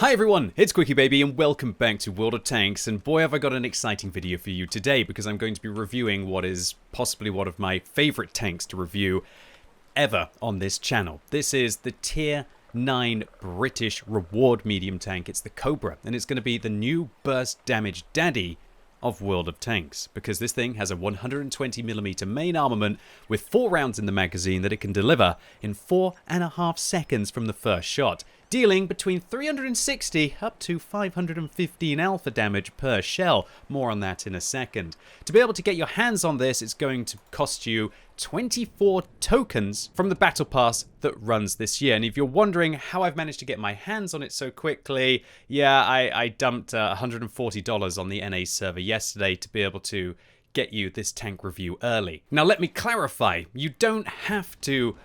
Hi everyone, it's QuickyBaby and welcome back to World of Tanks, and boy have I got an exciting video for you today because I'm going to be reviewing what is possibly one of my favourite tanks to review ever on this channel. This is the Tier 9 British reward medium tank. It's the Cobra, and it's going to be the new burst damage daddy of World of Tanks, because this thing has a 120mm main armament with 4 rounds in the magazine that it can deliver in 4.5 seconds from the first shot, dealing between 360 up to 515 alpha damage per shell. More on that in a second. To be able to get your hands on this, it's going to cost you 24 tokens from the battle pass that runs this year. And if you're wondering how I've managed to get my hands on it so quickly, yeah, I dumped $140 on the NA server yesterday to be able to get you this tank review early. Now let me clarify, you don't have to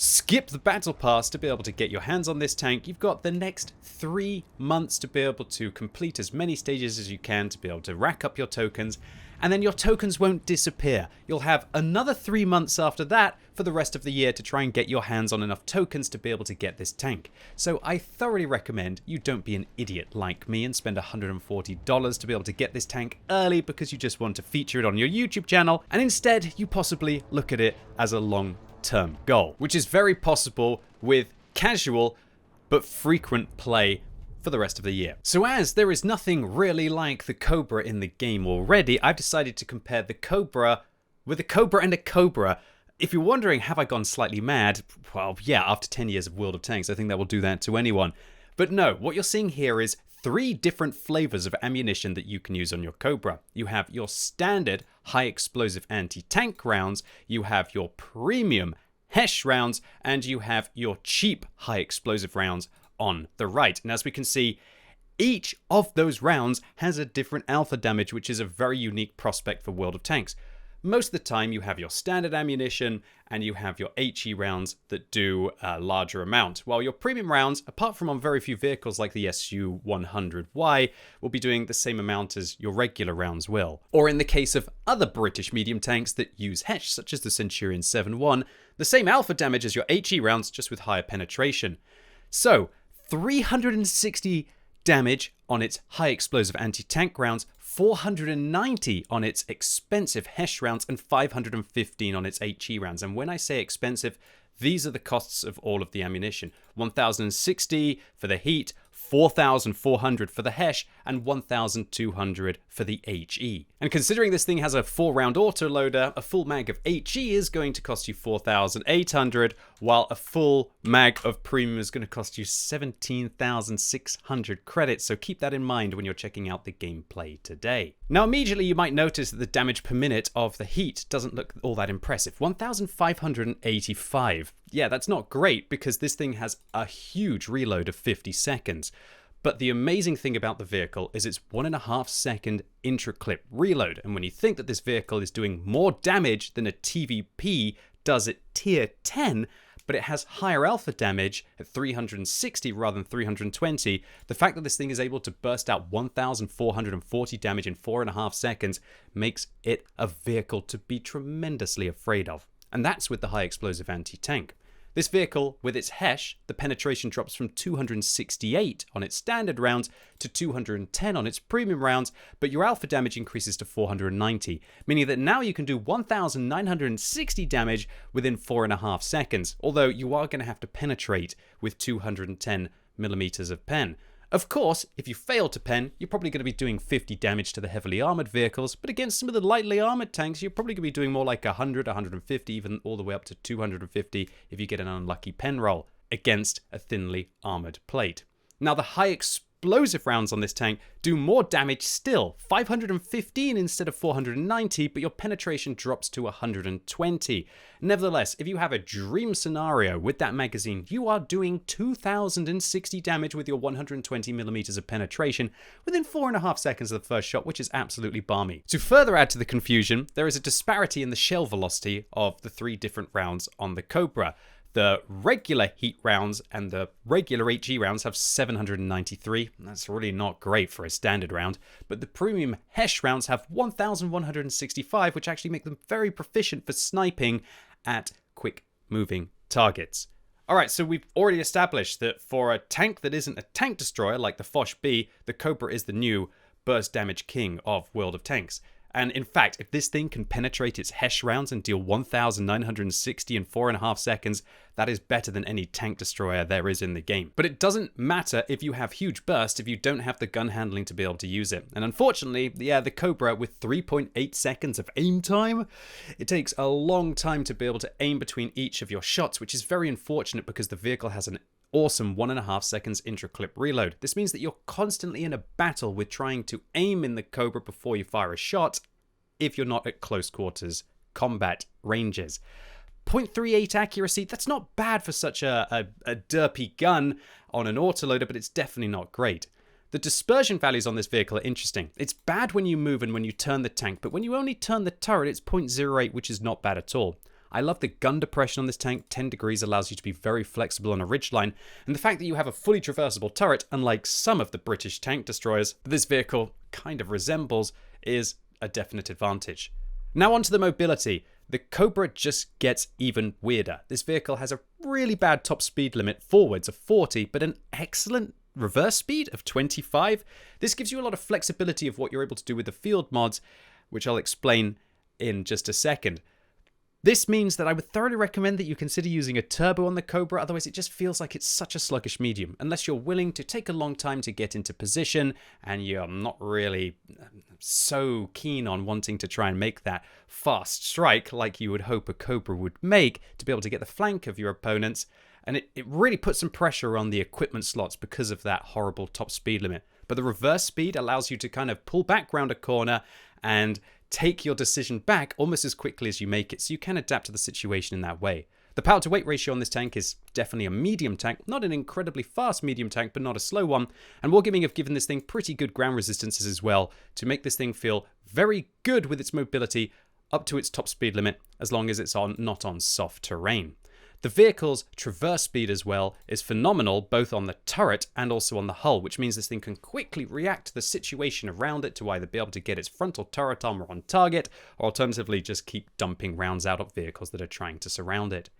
skip the battle pass to be able to get your hands on this tank. You've got the next 3 months to be able to complete as many stages as you can to be able to rack up your tokens, and then your tokens won't disappear. You'll have another 3 months after that for the rest of the year to try and get your hands on enough tokens to be able to get this tank. So I thoroughly recommend you don't be an idiot like me and spend $140 to be able to get this tank early because you just want to feature it on your YouTube channel, and instead you possibly look at it as a long-term goal, which is very possible with casual but frequent play for the rest of the year. So as there is nothing really like the Cobra in the game already, I've decided to compare the Cobra with a Cobra and a Cobra. If you're wondering, have I gone slightly mad? Well, yeah, after 10 years of World of Tanks, I think that will do that to anyone. But no, what you're seeing here is 3 different flavors of ammunition that you can use on your Cobra. You have your standard high explosive anti-tank rounds, you have your premium HESH rounds, and you have your cheap high explosive rounds on the right. And as we can see, each of those rounds has a different alpha damage, which is a very unique prospect for World of Tanks. Most of the time you have your standard ammunition and you have your HE rounds that do a larger amount, while your premium rounds, apart from on very few vehicles like the SU-100Y, will be doing the same amount as your regular rounds will. Or in the case of other British medium tanks that use HESH, such as the Centurion 7-1, the same alpha damage as your HE rounds, just with higher penetration. So 360 damage on its high explosive anti-tank rounds, 490 on its expensive HESH rounds, and 515 on its HE rounds. And when I say expensive, these are the costs of all of the ammunition. 1,060 for the heat, 4,400 for the HESH, and 1,200 for the HE. And considering this thing has a 4-round autoloader, a full mag of HE is going to cost you 4,800, while a full mag of premium is going to cost you 17,600 credits. So keep that in mind when you're checking out the gameplay today. Now immediately you might notice that the damage per minute of the heat doesn't look all that impressive. 1,585. Yeah, that's not great because this thing has a huge reload of 50 seconds. But the amazing thing about the vehicle is its 1.5 second intra-clip reload. And when you think that this vehicle is doing more damage than a TVP does at tier 10, but it has higher alpha damage at 360 rather than 320, the fact that this thing is able to burst out 1,440 damage in 4.5 seconds makes it a vehicle to be tremendously afraid of. And that's with the high explosive anti-tank. This vehicle, with its HESH, the penetration drops from 268 on its standard rounds to 210 on its premium rounds, but your alpha damage increases to 490, meaning that now you can do 1,960 damage within 4.5 seconds, although you are going to have to penetrate with 210mm of pen. Of course, if you fail to pen, you're probably going to be doing 50 damage to the heavily armored vehicles, but against some of the lightly armored tanks, you're probably going to be doing more like 100, 150, even all the way up to 250 if you get an unlucky pen roll against a thinly armored plate. Now, the high explosive rounds on this tank do more damage still, 515 instead of 490, but your penetration drops to 120. Nevertheless, if you have a dream scenario with that magazine, you are doing 2,060 damage with your 120mm of penetration within 4.5 seconds of the first shot, which is absolutely balmy. To further add to the confusion, there is a disparity in the shell velocity of the 3 different rounds on the Cobra. The regular heat rounds and the regular HE rounds have 793. That's really not great for a standard round. But the premium HESH rounds have 1,165, which actually make them very proficient for sniping at quick moving targets. Alright, so we've already established that for a tank that isn't a tank destroyer like the Foch B, the Cobra is the new burst damage king of World of Tanks. And in fact, if this thing can penetrate its Hesh rounds and deal 1,960 in 4.5 seconds, that is better than any tank destroyer there is in the game. But it doesn't matter if you have huge burst if you don't have the gun handling to be able to use it. And unfortunately, yeah, the Cobra with 3.8 seconds of aim time, it takes a long time to be able to aim between each of your shots, which is very unfortunate because the vehicle has an awesome 1.5 seconds intra-clip reload. This means that you're constantly in a battle with trying to aim in the Cobra before you fire a shot if you're not at close quarters combat ranges. 0.38 accuracy, that's not bad for such a derpy gun on an autoloader, but it's definitely not great. The dispersion values on this vehicle are interesting. It's bad when you move and when you turn the tank, but when you only turn the turret, it's 0.08, which is not bad at all. I love the gun depression on this tank. 10 degrees allows you to be very flexible on a ridgeline, and the fact that you have a fully traversable turret, unlike some of the British tank destroyers that this vehicle kind of resembles, is a definite advantage. Now onto the mobility. The Cobra just gets even weirder. This vehicle has a really bad top speed limit forwards of 40, but an excellent reverse speed of 25. This gives you a lot of flexibility of what you're able to do with the field mods, which I'll explain in just a second. This means that I would thoroughly recommend that you consider using a turbo on the Cobra, otherwise it just feels like it's such a sluggish medium, unless you're willing to take a long time to get into position and you're not really so keen on wanting to try and make that fast strike like you would hope a Cobra would make to be able to get the flank of your opponents. And it really puts some pressure on the equipment slots because of that horrible top speed limit. But the reverse speed allows you to kind of pull back round a corner and take your decision back almost as quickly as you make it, so you can adapt to the situation in that way. The power to weight ratio on this tank is definitely a medium tank, not an incredibly fast medium tank, but not a slow one. And Wargaming have given this thing pretty good ground resistances as well to make this thing feel very good with its mobility up to its top speed limit, as long as it's not on soft terrain. The vehicle's traverse speed as well is phenomenal, both on the turret and also on the hull, which means this thing can quickly react to the situation around it to either be able to get its frontal turret armor on target, or alternatively just keep dumping rounds out of vehicles that are trying to surround it.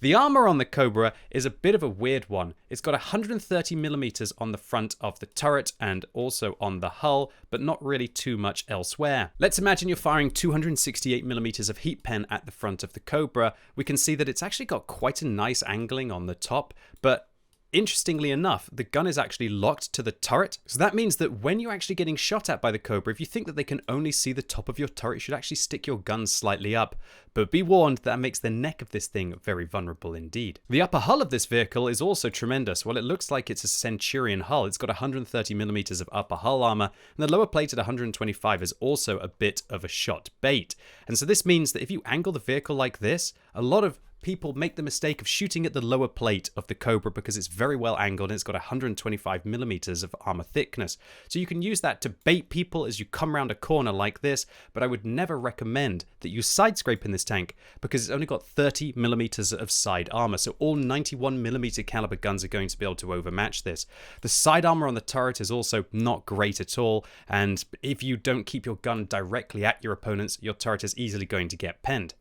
The armor on the Cobra is a bit of a weird one. It's got 130mm on the front of the turret and also on the hull, but not really too much elsewhere. Let's imagine you're firing 268mm of heat pen at the front of the Cobra. We can see that it's actually got quite a nice angling on the top, but interestingly enough, the gun is actually locked to the turret. So that means that when you're actually getting shot at by the Cobra, if you think that they can only see the top of your turret, you should actually stick your gun slightly up. But be warned, that makes the neck of this thing very vulnerable indeed. The upper hull of this vehicle is also tremendous. While it looks like it's a Centurion hull, it's got 130mm of upper hull armor, and the lower plate at 125 is also a bit of a shot bait. And so this means that if you angle the vehicle like this, a lot of people make the mistake of shooting at the lower plate of the Cobra because it's very well angled and it's got 125mm of armor thickness. So you can use that to bait people as you come around a corner like this, but I would never recommend that you side scrape in this tank because it's only got 30mm of side armor, so all 91mm caliber guns are going to be able to overmatch this. The side armor on the turret is also not great at all, and if you don't keep your gun directly at your opponents, your turret is easily going to get penned.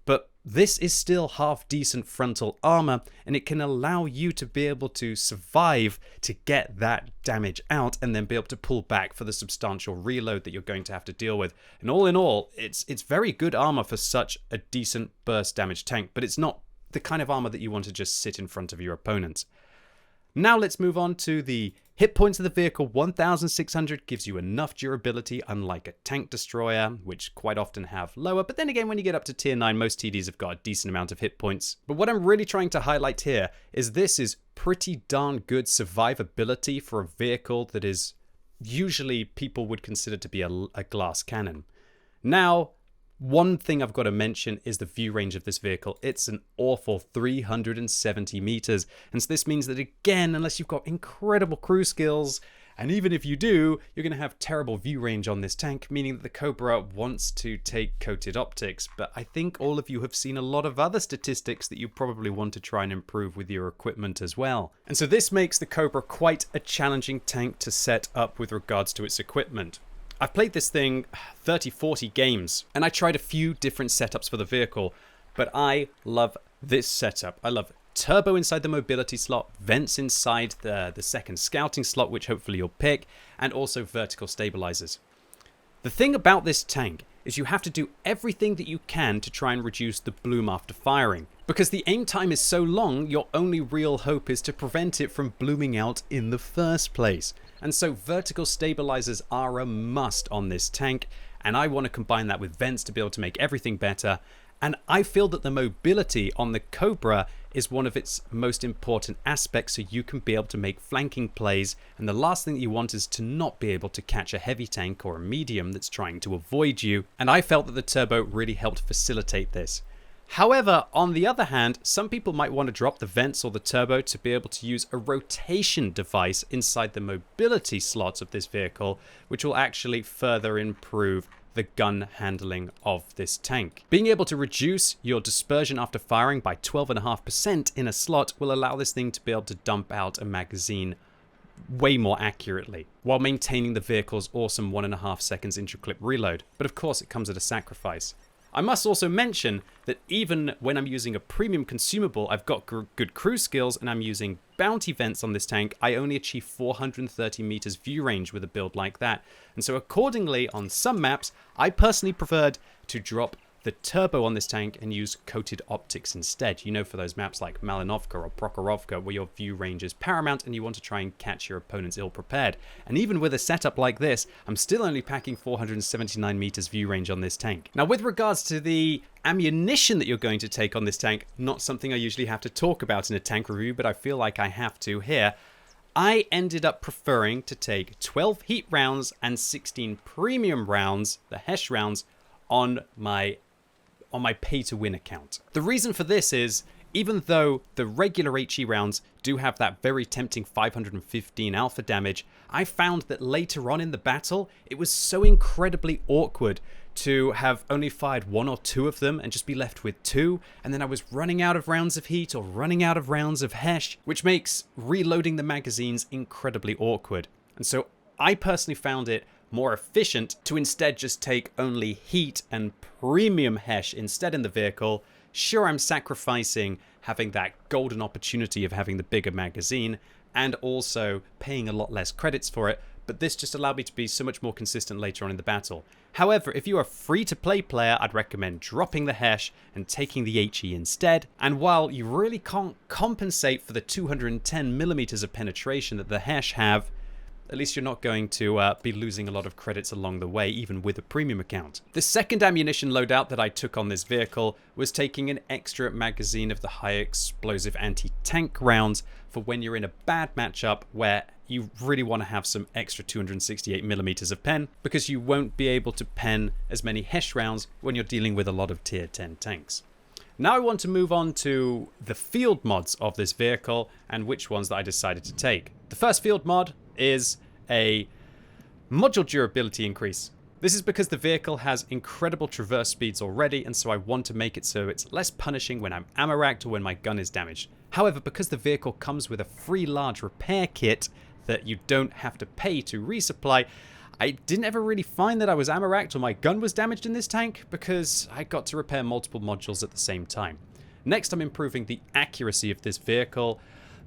But this is still half decent frontal armor, and it can allow you to be able to survive to get that damage out and then be able to pull back for the substantial reload that you're going to have to deal with. And all in all, it's very good armor for such a decent burst damage tank, but it's not the kind of armor that you want to just sit in front of your opponents. Now let's move on to the hit points of the vehicle. 1,600 gives you enough durability, unlike a tank destroyer, which quite often have lower. But then again, when you get up to tier 9, most TDs have got a decent amount of hit points. But what I'm really trying to highlight here is this is pretty darn good survivability for a vehicle that is usually people would consider to be a glass cannon. Now, one thing I've got to mention is the view range of this vehicle. It's an awful 370 meters. And so this means that, again, unless you've got incredible crew skills, and even if you do, you're going to have terrible view range on this tank, meaning that the Cobra wants to take coated optics. But I think all of you have seen a lot of other statistics that you probably want to try and improve with your equipment as well. And so this makes the Cobra quite a challenging tank to set up with regards to its equipment. I've played this thing 30-40 games, and I tried a few different setups for the vehicle, but I love this setup. I love turbo inside the mobility slot, vents inside the second scouting slot, which hopefully you'll pick, and also vertical stabilizers. The thing about this tank is you have to do everything that you can to try and reduce the bloom after firing. Because the aim time is so long, your only real hope is to prevent it from blooming out in the first place. And so vertical stabilizers are a must on this tank, and I want to combine that with vents to be able to make everything better. And I feel that the mobility on the Cobra is one of its most important aspects, so you can be able to make flanking plays, and the last thing that you want is to not be able to catch a heavy tank or a medium that's trying to avoid you, and I felt that the turbo really helped facilitate this. However, on the other hand, some people might want to drop the vents or the turbo to be able to use a rotation device inside the mobility slots of this vehicle, which will actually further improve the gun handling of this tank. Being able to reduce your dispersion after firing by 12.5% in a slot will allow this thing to be able to dump out a magazine way more accurately, while maintaining the vehicle's awesome 1.5 seconds intra-clip reload. But of course it comes at a sacrifice. I must also mention that even when I'm using a premium consumable, I've got good cruise skills and I'm using bounty vents on this tank, I only achieve 430 meters view range with a build like that. And so accordingly, on some maps, I personally preferred to drop the turbo on this tank and use coated optics instead. You know, for those maps like Malinovka or Prokhorovka, where your view range is paramount and you want to try and catch your opponents ill-prepared. And even with a setup like this, I'm still only packing 479 meters view range on this tank. Now, with regards to the ammunition that you're going to take on this tank, not something I usually have to talk about in a tank review, but I feel like I have to here. I ended up preferring to take 12 heat rounds and 16 premium rounds, the Hesh rounds, on my pay-to-win account. The reason for this is, even though the regular HE rounds do have that very tempting 515 alpha damage, I found that later on in the battle, it was so incredibly awkward to have only fired 1 or 2 of them and just be left with 2, and then I was running out of rounds of heat or running out of rounds of Hesh, which makes reloading the magazines incredibly awkward. And so I personally found it more efficient to instead just take only heat and premium Hesh instead in the vehicle. Sure, I'm sacrificing having that golden opportunity of having the bigger magazine and also paying a lot less credits for it, but this just allowed me to be so much more consistent later on in the battle. However, if you are a free-to-play player, I'd recommend dropping the Hesh and taking the HE instead. And while you really can't compensate for the 210 millimeters of penetration that the Hesh have, at least you're not going to be losing a lot of credits along the way, even with a premium account. The second ammunition loadout that I took on this vehicle was taking an extra magazine of the high explosive anti-tank rounds for when you're in a bad matchup where you really want to have some extra 268 millimeters of pen, because you won't be able to pen as many Hesh rounds when you're dealing with a lot of tier 10 tanks. Now I want to move on to the field mods of this vehicle and which ones that I decided to take. The first field mod is a module durability increase. This is because the vehicle has incredible traverse speeds already, and so I want to make it so it's less punishing when I'm ammo racked or when my gun is damaged. However, because the vehicle comes with a free large repair kit that you don't have to pay to resupply, I didn't ever really find that I was ammo racked or my gun was damaged in this tank because I got to repair multiple modules at the same time. Next, I'm improving the accuracy of this vehicle.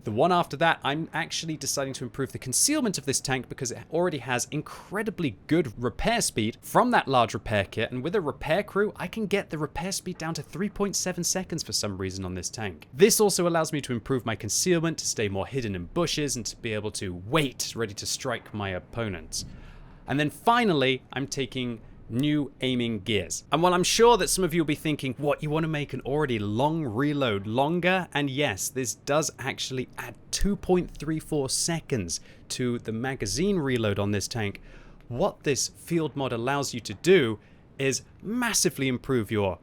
The one after that, I'm actually deciding to improve the concealment of this tank because it already has incredibly good repair speed from that large repair kit, and with a repair crew, I can get the repair speed down to 3.7 seconds for some reason on this tank. This also allows me to improve my concealment, to stay more hidden in bushes, and to be able to wait ready to strike my opponents. And then finally, I'm taking new aiming gears. And while I'm sure that some of you will be thinking, what, you want to make an already long reload longer? And yes, this does actually add 2.34 seconds to the magazine reload on this tank. What this field mod allows you to do is massively improve your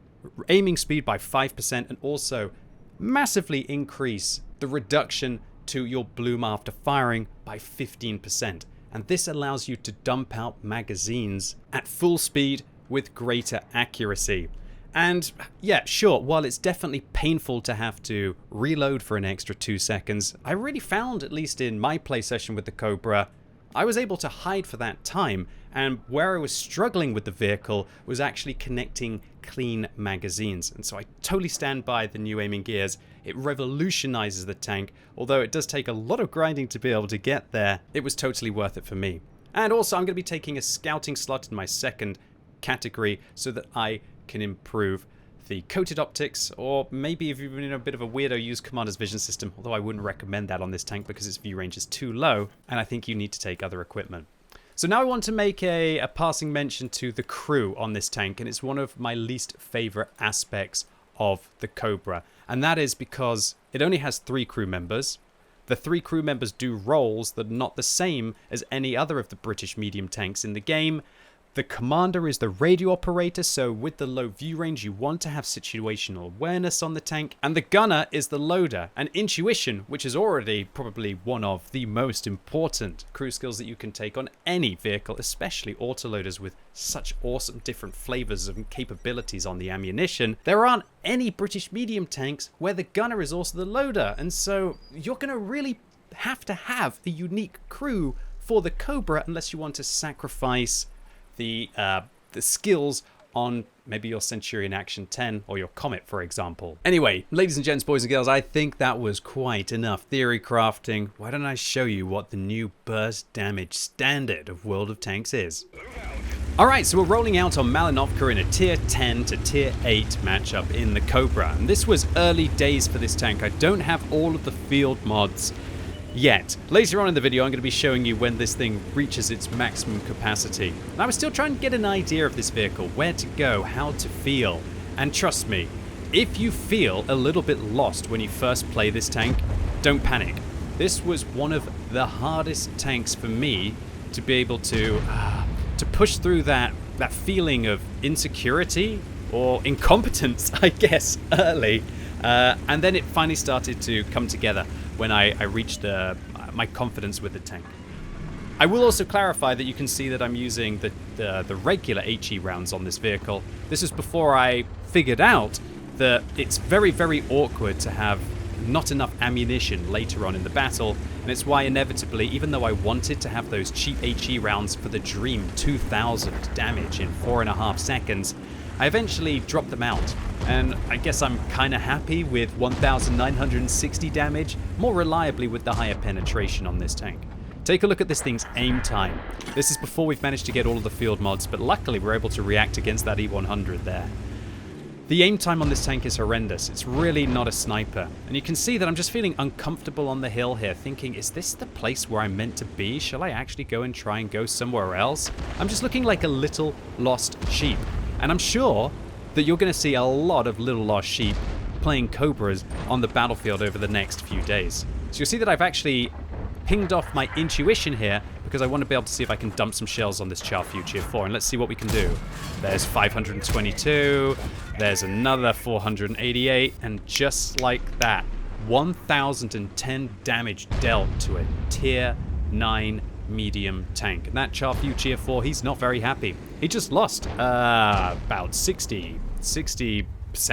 aiming speed by 5% and also massively increase the reduction to your bloom after firing by 15%. And this allows you to dump out magazines at full speed with greater accuracy. And yeah, sure, while it's definitely painful to have to reload for an extra 2 seconds, I really found, at least in my play session with the Cobra, I was able to hide for that time, and where I was struggling with the vehicle was actually connecting clean magazines. And so I totally stand by the new aiming gears. It revolutionizes the tank, although it does take a lot of grinding to be able to get there. It was totally worth it for me. And also I'm going to be taking a scouting slot in my second category so that I can improve the coated optics, or maybe if you're in a bit of a weirdo, use Commander's vision system, although I wouldn't recommend that on this tank because its view range is too low, and I think you need to take other equipment. So now I want to make a passing mention to the crew on this tank, and it's one of my least favorite aspects of the Cobra, and that is because it only has 3 crew members. The 3 crew members do roles that are not the same as any other of the British medium tanks in the game. The commander is the radio operator, so with the low view range you want to have situational awareness on the tank, and the gunner is the loader, and intuition, which is already probably one of the most important crew skills that you can take on any vehicle, especially autoloaders with such awesome different flavors and capabilities on the ammunition. There aren't any British medium tanks where the gunner is also the loader, and so you're going to really have to have a unique crew for the Cobra unless you want to sacrifice the skills on maybe your Centurion Action 10 or your Comet, for example. Anyway, ladies and gents, boys and girls, I think that was quite enough theory crafting. Why don't I show you what the new burst damage standard of World of Tanks is? Alright, so we're rolling out on Malinovka in a tier 10 to tier 8 matchup in the Cobra. And this was early days for this tank. I don't have all of the field mods yet. Later on in the video I'm going to be showing you when this thing reaches its maximum capacity. And I was still trying to get an idea of this vehicle, where to go, how to feel. And trust me, if you feel a little bit lost when you first play this tank, don't panic. This was one of the hardest tanks for me to be able to push through that feeling of insecurity or incompetence, I guess, early. And then it finally started to come together when I reached my confidence with the tank. I will also clarify that you can see that I'm using the regular HE rounds on this vehicle. This is before I figured out that it's very, very awkward to have not enough ammunition later on in the battle, and it's why inevitably, even though I wanted to have those cheap HE rounds for the dream 2000 damage in 4.5 seconds, I eventually dropped them out. And I guess I'm kind of happy with 1960 damage, more reliably with the higher penetration on this tank. Take a look at this thing's aim time. This is before we've managed to get all of the field mods, but luckily we're able to react against that E100 there. The aim time on this tank is horrendous. It's really not a sniper. And you can see that I'm just feeling uncomfortable on the hill here, thinking, is this the place where I'm meant to be? Shall I actually go and try and go somewhere else? I'm just looking like a little lost sheep. And I'm sure that you're going to see a lot of little lost sheep playing Cobras on the battlefield over the next few days. So you'll see that I've actually pinged off my intuition here because I want to be able to see if I can dump some shells on this Char Future 4, and let's see what we can do. There's 522, there's another 488, and just like that, 1010 damage dealt to a tier 9 medium tank. And that Char Future 4, he's not very happy. He just lost about 60%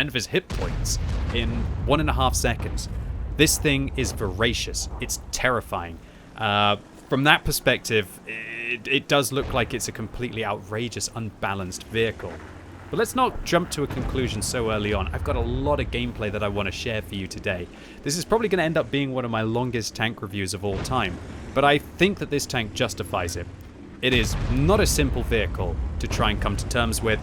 of his hit points in 1.5 seconds. This thing is voracious. It's terrifying. From that perspective, it does look like it's a completely outrageous, unbalanced vehicle. But let's not jump to a conclusion so early on. I've got a lot of gameplay that I want to share for you today. This is probably going to end up being one of my longest tank reviews of all time, but I think that this tank justifies it. It is not a simple vehicle to try and come to terms with.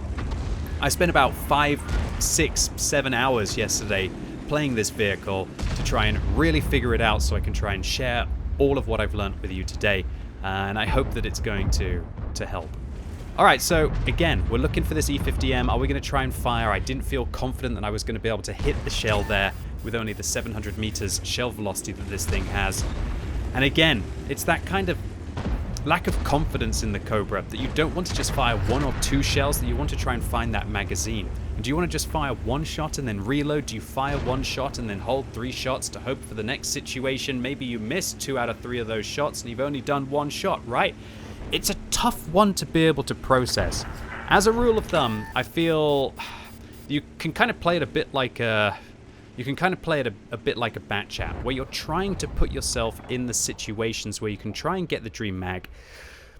I spent about 5, 6, 7 hours yesterday playing this vehicle to try and really figure it out so I can try and share all of what I've learned with you today, and I hope that it's going to help. Alright, so again, we're looking for this E50M. Are we going to try and fire? I didn't feel confident that I was going to be able to hit the shell there with only the 700 meters shell velocity that this thing has. And again, it's that kind of lack of confidence in the Cobra that you don't want to just fire 1 or 2 shells, that you want to try and find that magazine. And do you want to just fire 1 shot and then reload? Do you fire 1 shot and then hold 3 shots to hope for the next situation? Maybe you missed 2 out of 3 of those shots and you've only done 1 shot, right? It's a tough one to be able to process. As a rule of thumb, I feel you can kind of play it a bit like you can kind of play it a bit like a bat chat, where you're trying to put yourself in the situations where you can try and get the dream mag.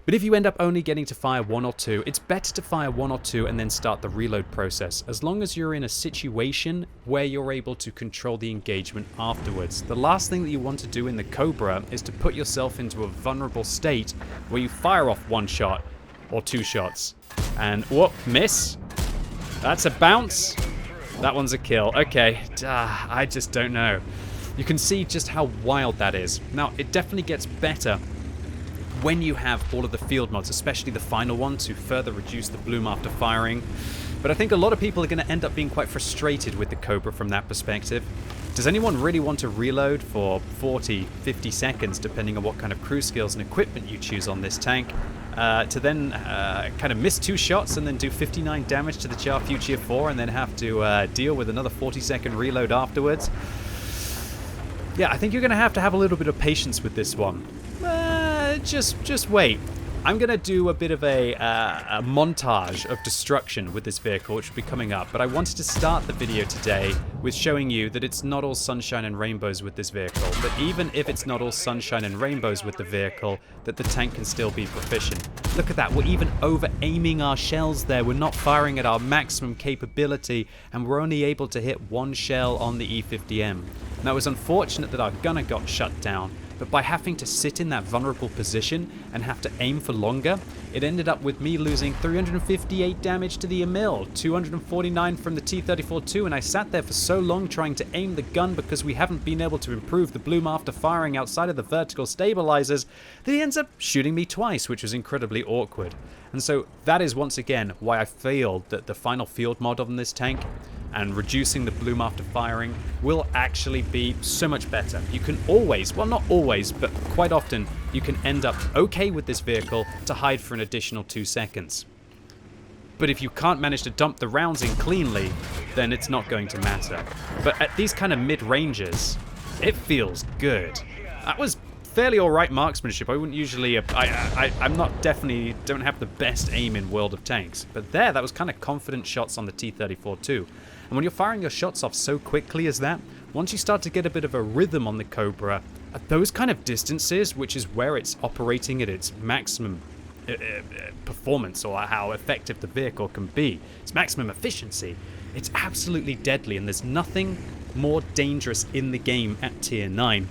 But if you end up only getting to fire 1 or 2, it's better to fire 1 or 2 and then start the reload process, as long as you're in a situation where you're able to control the engagement afterwards. The last thing that you want to do in the Cobra is to put yourself into a vulnerable state where you fire off 1 shot or 2 shots and whoop, miss. That's a bounce. That one's a kill. Okay, I just don't know. You can see just how wild that is. Now, it definitely gets better when you have all of the field mods, especially the final one, to further reduce the bloom after firing. But I think a lot of people are going to end up being quite frustrated with the Cobra from that perspective. Does anyone really want to reload for 40, 50 seconds, depending on what kind of crew skills and equipment you choose on this tank, to then kind of miss 2 shots and then do 59 damage to the Char Future 4 and then have to deal with another 40-second reload afterwards? Yeah, I think you're going to have a little bit of patience with this one. Just wait. I'm going to do a bit of a montage of destruction with this vehicle, which will be coming up. But I wanted to start the video today with showing you that it's not all sunshine and rainbows with this vehicle. But even if it's not all sunshine and rainbows with the vehicle, that the tank can still be proficient. Look at that. We're even over-aiming our shells there. We're not firing at our maximum capability, and we're only able to hit 1 shell on the E50M. Now, it was unfortunate that our gunner got shut down, but by having to sit in that vulnerable position and have to aim for longer, it ended up with me losing 358 damage to the Emil, 249 from the T-34-2, and I sat there for so long trying to aim the gun because we haven't been able to improve the bloom after firing outside of the vertical stabilizers that he ends up shooting me twice, which was incredibly awkward. And so that is once again why I feel that the final field mod on this tank and reducing the bloom after firing will actually be so much better. You can always, well not always, but quite often, you can end up okay with this vehicle to hide for an additional 2 seconds. But if you can't manage to dump the rounds in cleanly, then it's not going to matter. But at these kind of mid-ranges, it feels good. That was fairly alright marksmanship. I wouldn't usually, I'm not definitely, don't have the best aim in World of Tanks. But there, that was kind of confident shots on the T-34-2. And when you're firing your shots off so quickly as that, once you start to get a bit of a rhythm on the Cobra, at those kind of distances, which is where it's operating at its maximum performance, or how effective the vehicle can be, its maximum efficiency, it's absolutely deadly, and there's nothing more dangerous in the game at tier 9.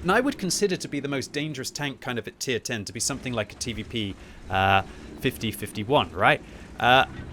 And I would consider to be the most dangerous tank kind of at tier 10 to be something like a TVP 50-51, right?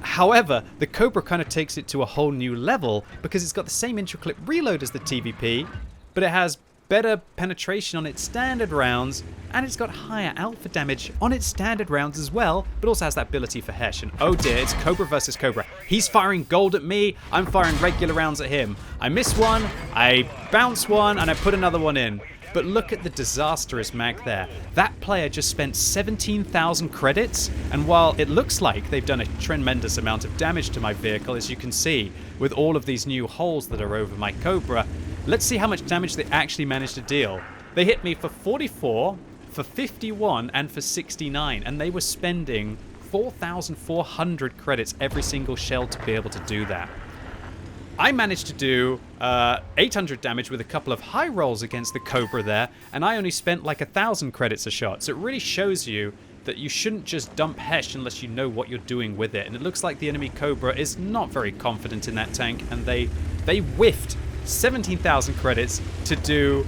However, the Cobra kind of takes it to a whole new level because it's got the same intricate reload as the TVP, but it has better penetration on its standard rounds, and it's got higher alpha damage on its standard rounds as well, but also has that ability for Hesh. And oh dear, it's Cobra versus Cobra. He's firing gold at me, I'm firing regular rounds at him. I miss one, I bounce one, and I put another one in. But look at the disastrous mag there. That player just spent 17,000 credits, and while it looks like they've done a tremendous amount of damage to my vehicle, as you can see, with all of these new holes that are over my Cobra, let's see how much damage they actually managed to deal. They hit me for 44, for 51, and for 69, and they were spending 4,400 credits every single shell to be able to do that. I managed to do 800 damage with a couple of high rolls against the Cobra there, and I only spent like 1,000 credits a shot. So it really shows you that you shouldn't just dump Hesh unless you know what you're doing with it. And it looks like the enemy Cobra is not very confident in that tank, and they whiffed 17,000 credits to do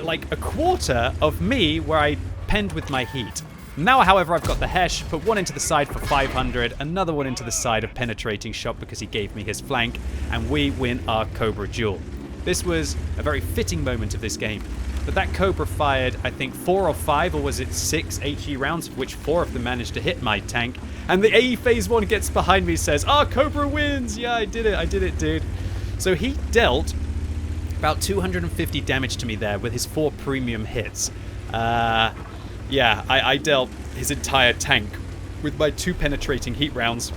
like a quarter of me where I penned with my heat. Now, however, I've got the Hesh, put one into the side for 500, another one into the side of penetrating shot because he gave me his flank, and we win our Cobra duel. This was a very fitting moment of this game. But that Cobra fired, I think, 4 or 5, or was it 6 HE rounds, of which 4 of them managed to hit my tank. And the AE Phase 1 gets behind me, says, "Ah, Cobra wins! Yeah, I did it, dude." So he dealt about 250 damage to me there with his 4 premium hits. Yeah, I dealt his entire tank with my 2 penetrating heat rounds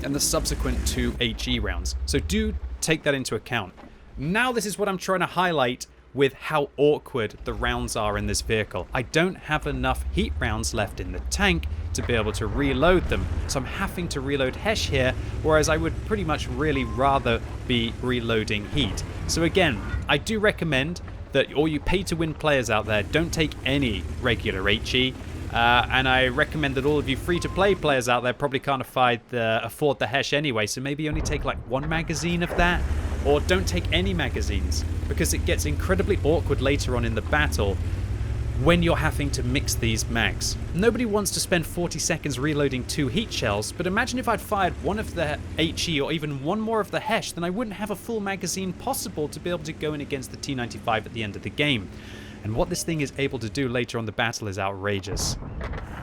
and the subsequent 2 HE rounds. So do take that into account. Now this is what I'm trying to highlight with how awkward the rounds are in this vehicle. I don't have enough heat rounds left in the tank to be able to reload them, so I'm having to reload Hesh here, whereas I would pretty much really rather be reloading heat. So again, I do recommend that all you pay-to-win players out there don't take any regular HE, and I recommend that all of you free-to-play players out there probably can't afford the Hesh anyway, so maybe only take like 1 magazine of that, or don't take any magazines, because it gets incredibly awkward later on in the battle when you're having to mix these mags. Nobody wants to spend 40 seconds reloading 2 heat shells, but imagine if I'd fired 1 of the HE or even 1 more of the Hesh, then I wouldn't have a full magazine possible to be able to go in against the T95 at the end of the game. And what this thing is able to do later on the battle is outrageous.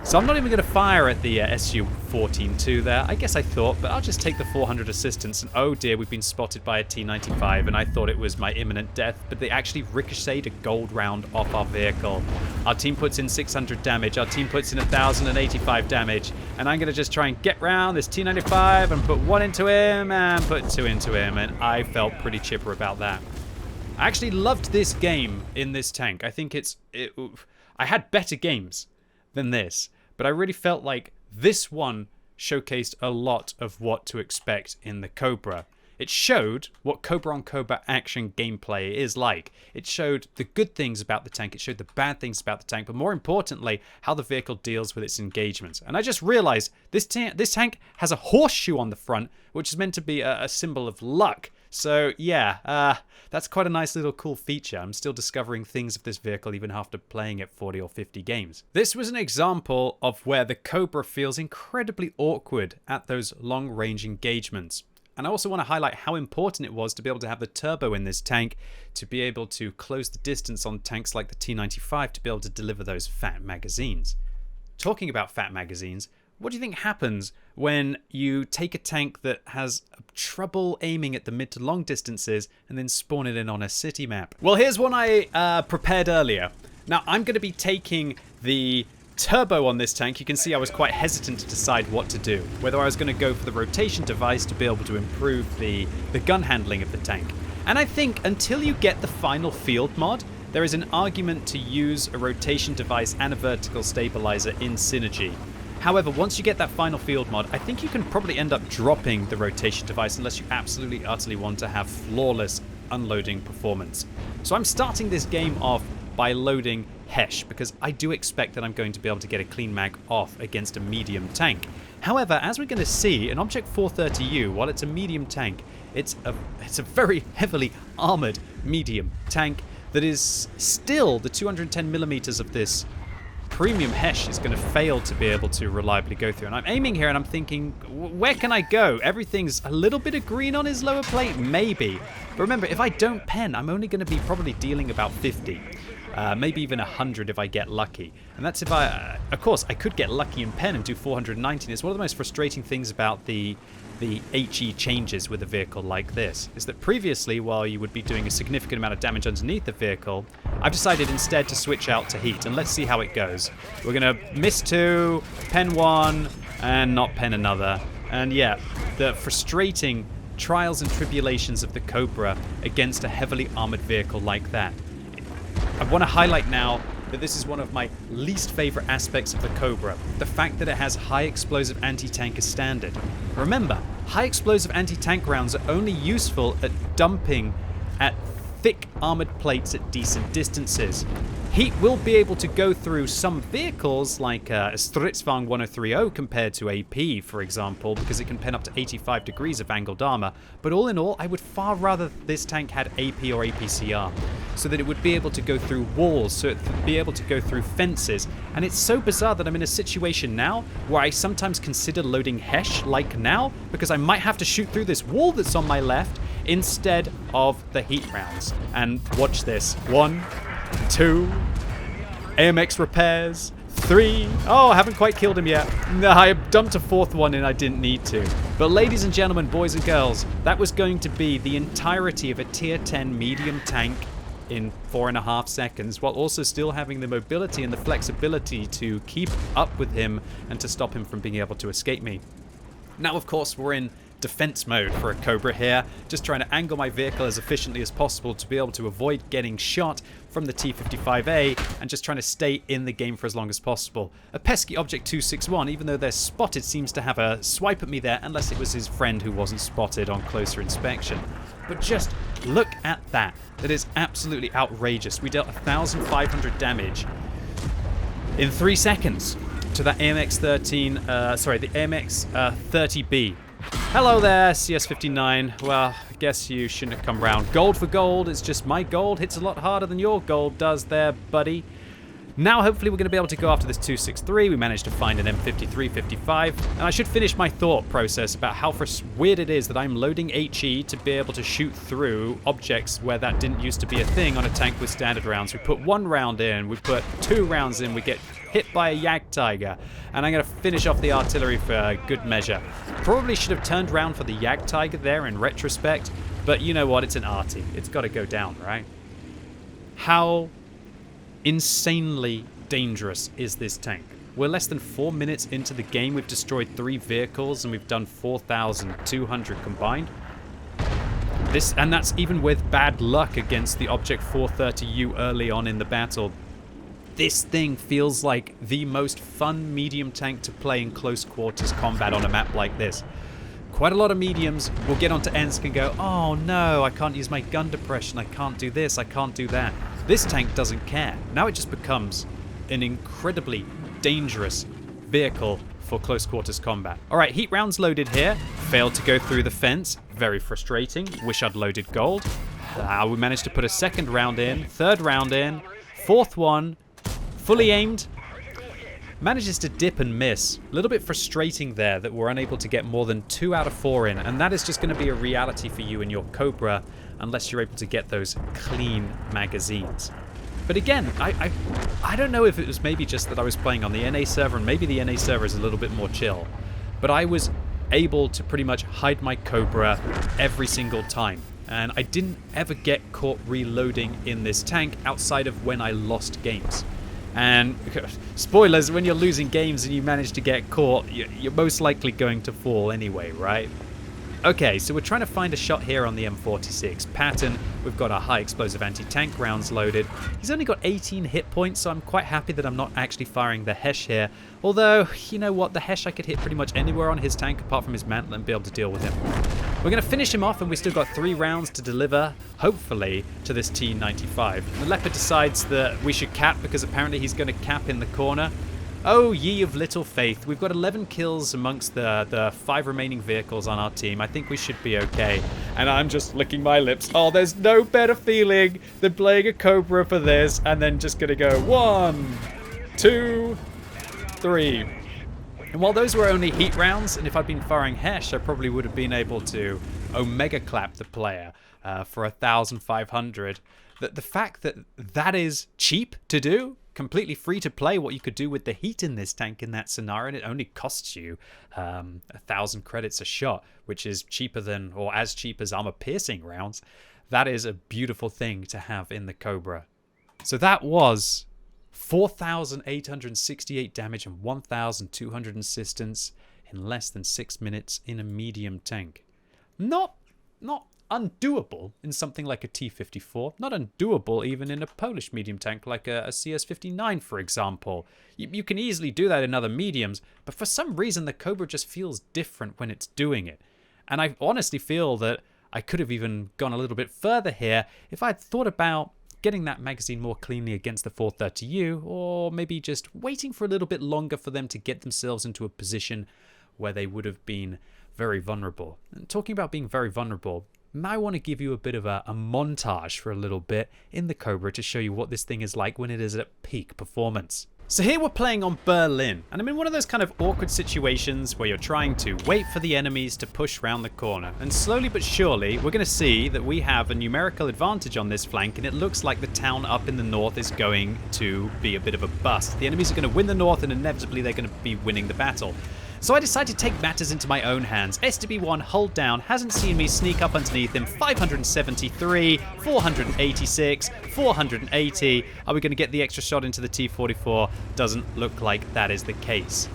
So I'm not even going to fire at the SU-14-2 there. I guess I thought, but I'll just take the 400 assistance. And oh dear, we've been spotted by a T-95, and I thought it was my imminent death, but they actually ricocheted a gold round off our vehicle. Our team puts in 600 damage. Our team puts in 1,085 damage. And I'm going to just try and get round this T-95 and put 1 into him and put 2 into him. And I felt pretty chipper about that. I actually loved this game in this tank. I think I had better games than this, but I really felt like this one showcased a lot of what to expect in the Cobra. It showed what Cobra on Cobra action gameplay is like. It showed the good things about the tank, it showed the bad things about the tank, but more importantly, how the vehicle deals with its engagements. And I just realized this tank has a horseshoe on the front, which is meant to be a symbol of luck. So yeah, that's quite a nice little cool feature. I'm still discovering things of this vehicle even after playing it 40 or 50 games. This was an example of where the Cobra feels incredibly awkward at those long-range engagements. And I also want to highlight how important it was to be able to have the turbo in this tank to be able to close the distance on tanks like the T-95 to be able to deliver those fat magazines. Talking about fat magazines, what do you think happens when you take a tank that has trouble aiming at the mid to long distances and then spawn it in on a city map? Well, here's one I prepared earlier. Now, I'm going to be taking the turbo on this tank. You can see I was quite hesitant to decide what to do, whether I was going to go for the rotation device to be able to improve the gun handling of the tank. And I think until you get the final field mod, there is an argument to use a rotation device and a vertical stabilizer in synergy. However, once you get that final field mod, I think you can probably end up dropping the rotation device unless you absolutely, utterly want to have flawless unloading performance. So I'm starting this game off by loading Hesh, because I do expect that I'm going to be able to get a clean mag off against a medium tank. However, as we're going to see, an Object 430U, while it's a medium tank, it's a very heavily armored medium tank that is still the 210mm of this premium Hesh is going to fail to be able to reliably go through. And I'm aiming here and I'm thinking, where can I go? Everything's a little bit of green on his lower plate, maybe. But remember, if I don't pen, I'm only going to be probably dealing about 50. Maybe even 100 if I get lucky. And that's if I, of course, I could get lucky and pen and do 419. It's one of the most frustrating things about the HE changes with a vehicle like this, is that previously, while you would be doing a significant amount of damage underneath the vehicle, I've decided instead to switch out to heat, and let's see how it goes. We're going to miss 2, pen 1, and not pen another. And yeah, the frustrating trials and tribulations of the Cobra against a heavily armored vehicle like that. I want to highlight now that this is one of my least favorite aspects of the Cobra, the fact that it has high explosive anti-tank as standard. Remember, high explosive anti-tank rounds are only useful at dumping at thick armored plates at decent distances. Heat will be able to go through some vehicles like a Stridsvagn 1030 compared to AP, for example, because it can pen up to 85 degrees of angled armor. But all in all, I would far rather this tank had AP or APCR, so that it would be able to go through walls, so it would be able to go through fences. And it's so bizarre that I'm in a situation now where I sometimes consider loading Hesh like now, because I might have to shoot through this wall that's on my left instead of the heat rounds. And watch this. 1, 2, AMX repairs, 3. Oh, I haven't quite killed him yet. No, I dumped a 4th one and I didn't need to. But ladies and gentlemen, boys and girls, that was going to be the entirety of a tier 10 medium tank in 4.5 seconds, while also still having the mobility and the flexibility to keep up with him and to stop him from being able to escape me. Now, of course, we're in defense mode for a Cobra here, just trying to angle my vehicle as efficiently as possible to be able to avoid getting shot from the T-55A and just trying to stay in the game for as long as possible. A pesky Object 261, even though they're spotted, seems to have a swipe at me there, unless it was his friend who wasn't spotted on closer inspection. But just look at that. That is absolutely outrageous. We dealt 1,500 damage in 3 seconds to that AMX-13, the AMX-30B. Hello there, CS59. Well, I guess you shouldn't have come round. Gold for gold, it's just my gold hits a lot harder than your gold does there, buddy. Now, hopefully, we're going to be able to go after this 263. We managed to find an M53-55. And I should finish my thought process about how weird it is that I'm loading HE to be able to shoot through objects where that didn't used to be a thing on a tank with standard rounds. We put 1 round in, we put 2 rounds in, we get hit by a Jagdtiger. And I'm going to finish off the artillery for good measure. Probably should have turned around for the Jagdtiger there in retrospect. But you know what? It's an arty. It's got to go down, right? How insanely dangerous is this tank? We're less than 4 minutes into the game. We've destroyed 3 vehicles and we've done 4,200 combined. And that's even with bad luck against the Object 430U early on in the battle. This thing feels like the most fun medium tank to play in close quarters combat on a map like this. Quite a lot of mediums will get onto Ensk and go, oh no, I can't use my gun depression, I can't do this, I can't do that. This tank doesn't care. Now it just becomes an incredibly dangerous vehicle for close quarters combat. Alright, heat rounds loaded here. Failed to go through the fence. Very frustrating. Wish I'd loaded gold. We managed to put a 2nd round in, 3rd round in, 4th one, fully aimed. Manages to dip and miss. A little bit frustrating there that we're unable to get more than 2 out of 4 in, and that is just going to be a reality for you in your Cobra unless you're able to get those clean magazines. But again, I don't know if it was maybe just that I was playing on the NA server, and maybe the NA server is a little bit more chill, but I was able to pretty much hide my Cobra every single time. And I didn't ever get caught reloading in this tank outside of when I lost games. And spoilers, when you're losing games and you manage to get caught, you're most likely going to fall anyway, right? Okay, so we're trying to find a shot here on the M46. Patton, we've got our high explosive anti-tank rounds loaded. He's only got 18 hit points, so I'm quite happy that I'm not actually firing the Hesh here. Although, you know what, the Hesh I could hit pretty much anywhere on his tank apart from his mantle and be able to deal with him. We're going to finish him off, and we've still got 3 rounds to deliver, hopefully, to this T-95. The Leopard decides that we should cap because apparently he's going to cap in the corner. Oh, ye of little faith. We've got 11 kills amongst the 5 remaining vehicles on our team. I think we should be okay. And I'm just licking my lips. Oh, there's no better feeling than playing a Cobra for this and then just going to go 1, 2, 3. And while those were only heat rounds, and if I'd been firing Hesh, I probably would have been able to Omega clap the player for 1,500. The fact that that is cheap to do, completely free to play, what you could do with the heat in this tank in that scenario, and it only costs you 1,000 credits a shot, which is cheaper than, or as cheap as armor-piercing rounds. That is a beautiful thing to have in the Cobra. So that was 4,868 damage and 1,200 assistance in less than 6 minutes in a medium tank. Not undoable in something like a T-54, not undoable even in a Polish medium tank like a CS-59, for example. You can easily do that in other mediums, but for some reason the Cobra just feels different when it's doing it. And I honestly feel that I could have even gone a little bit further here if I'd thought about getting that magazine more cleanly against the 430U, or maybe just waiting for a little bit longer for them to get themselves into a position where they would have been very vulnerable. And talking about being very vulnerable, I want to give you a bit of a montage for a little bit in the Cobra to show you what this thing is like when it is at peak performance. So here we're playing on Berlin, and I'm in one of those kind of awkward situations where you're trying to wait for the enemies to push round the corner. And slowly but surely, we're going to see that we have a numerical advantage on this flank, and it looks like the town up in the north is going to be a bit of a bust. The enemies are going to win the north, and inevitably they're going to be winning the battle. So I decided to take matters into my own hands. SDB1, hold down, hasn't seen me sneak up underneath him. 573, 486, 480. Are we going to get the extra shot into the T-44? Doesn't look like that is the case.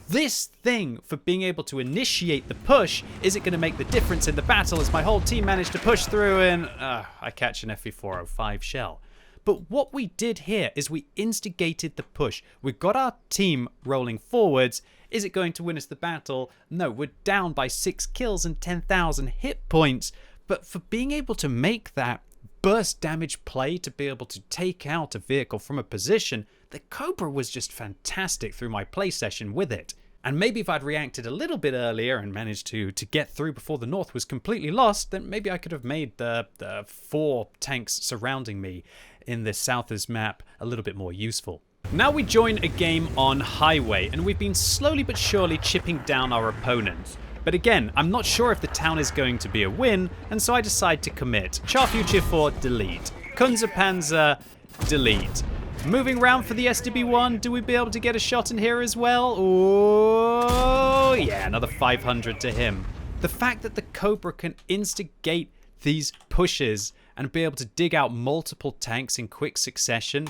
this thing for being able to initiate the push, is it going to make the difference in the battle as my whole team managed to push through and I catch an FE405 shell. But what we did here is we instigated the push. We got our team rolling forwards. Is it going to win us the battle? No, we're down by 6 kills and 10,000 hit points. But for being able to make that burst damage play to be able to take out a vehicle from a position, the Cobra was just fantastic through my play session with it. And maybe if I'd reacted a little bit earlier and managed to get through before the North was completely lost, then maybe I could have made the 4 tanks surrounding me in the South's map a little bit more useful. Now we join a game on Highway, and we've been slowly but surely chipping down our opponents. But again, I'm not sure if the town is going to be a win, and so I decide to commit. Char Future 4, delete. Kunze-Panzer, delete. Moving around for the SDB1, do we be able to get a shot in here as well? Oh, yeah, another 500 to him. The fact that the Cobra can instigate these pushes and be able to dig out multiple tanks in quick succession